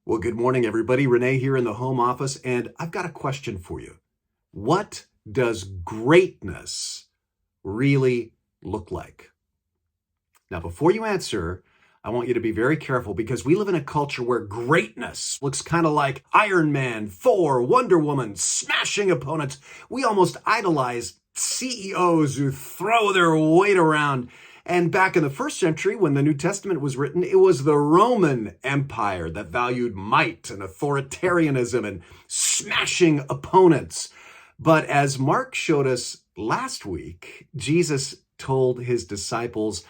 Well, good morning, everybody. Rene here in the home office, and I've got a question for you. What does greatness really look like? Now, before you answer, I want you to be very careful because we live in a culture where greatness looks kind of like Iron Man, Thor, Wonder Woman, smashing opponents. We almost idolize CEOs who throw their weight around. And back in the first century, when the New Testament was written, it was the Roman Empire that valued might and authoritarianism and smashing opponents. But as Mark showed us last week, Jesus told his disciples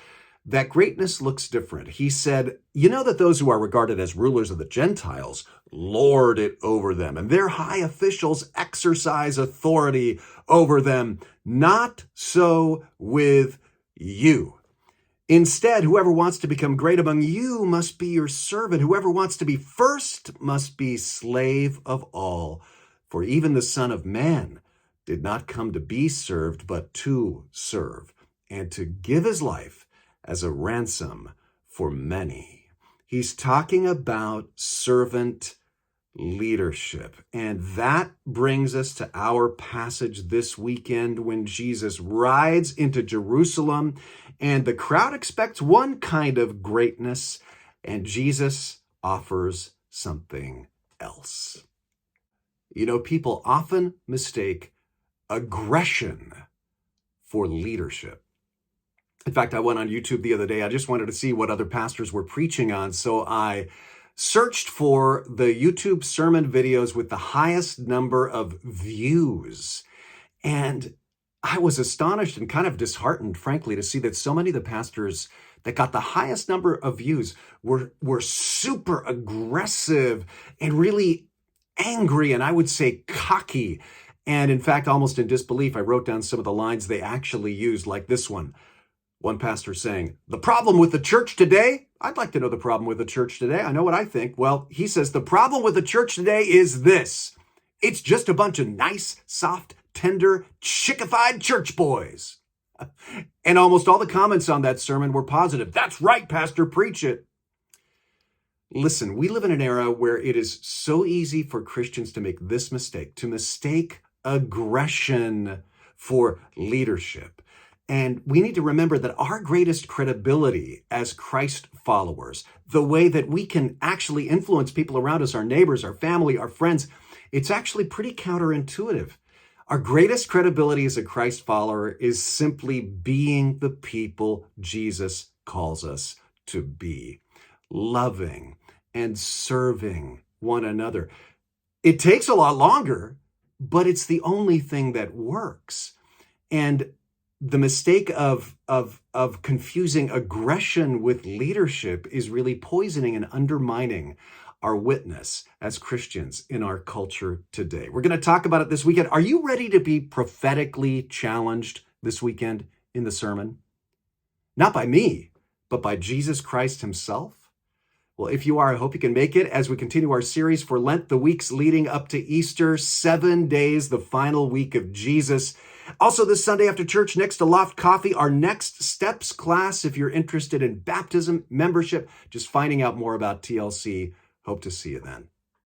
that greatness looks different. He said, you know that those who are regarded as rulers of the Gentiles lord it over them, and their high officials exercise authority over them. Not so with you. Instead, whoever wants to become great among you must be your servant. Whoever wants to be first must be slave of all. For even the Son of Man did not come to be served, but to serve, and to give his life as a ransom for many. He's talking about servant leadership. And that brings us to our passage this weekend when Jesus rides into Jerusalem and the crowd expects one kind of greatness and Jesus offers something else. You know, people often mistake aggression for leadership. In fact, I went on YouTube the other day. I just wanted to see what other pastors were preaching on. So I searched for the YouTube sermon videos with the highest number of views. And I was astonished and kind of disheartened, frankly, to see that so many of the pastors that got the highest number of views were super aggressive and really angry, and I would say cocky. And in fact, almost in disbelief, I wrote down some of the lines they actually used, like this one. One pastor saying, the problem with the church today, I'd like to know the problem with the church today. I know what I think. Well, he says, the problem with the church today is this. It's just a bunch of nice, soft, tender, chickified church boys. And almost all the comments on that sermon were positive. That's right, Pastor, preach it. Listen, we live in an era where it is so easy for Christians to make this mistake, to mistake aggression for leadership. And we need to remember that our greatest credibility as Christ followers, the way that we can actually influence people around us, our neighbors, our family, our friends, it's actually pretty counterintuitive. Our greatest credibility as a Christ follower is simply being the people Jesus calls us to be, loving and serving one another. It takes a lot longer, but it's the only thing that works. And the mistake of confusing aggression with leadership is really poisoning and undermining our witness as Christians in our culture today. We're going to talk about it this weekend. Are you ready to be prophetically challenged this weekend in the sermon? Not by me, but by Jesus Christ himself? Well, if you are, I hope you can make it as we continue our series for Lent, the weeks leading up to Easter, 7 days, the final week of Jesus. Also, this Sunday after church, next to Loft Coffee, our Next Steps class. If you're interested in baptism, membership, just finding out more about TLC, hope to see you then.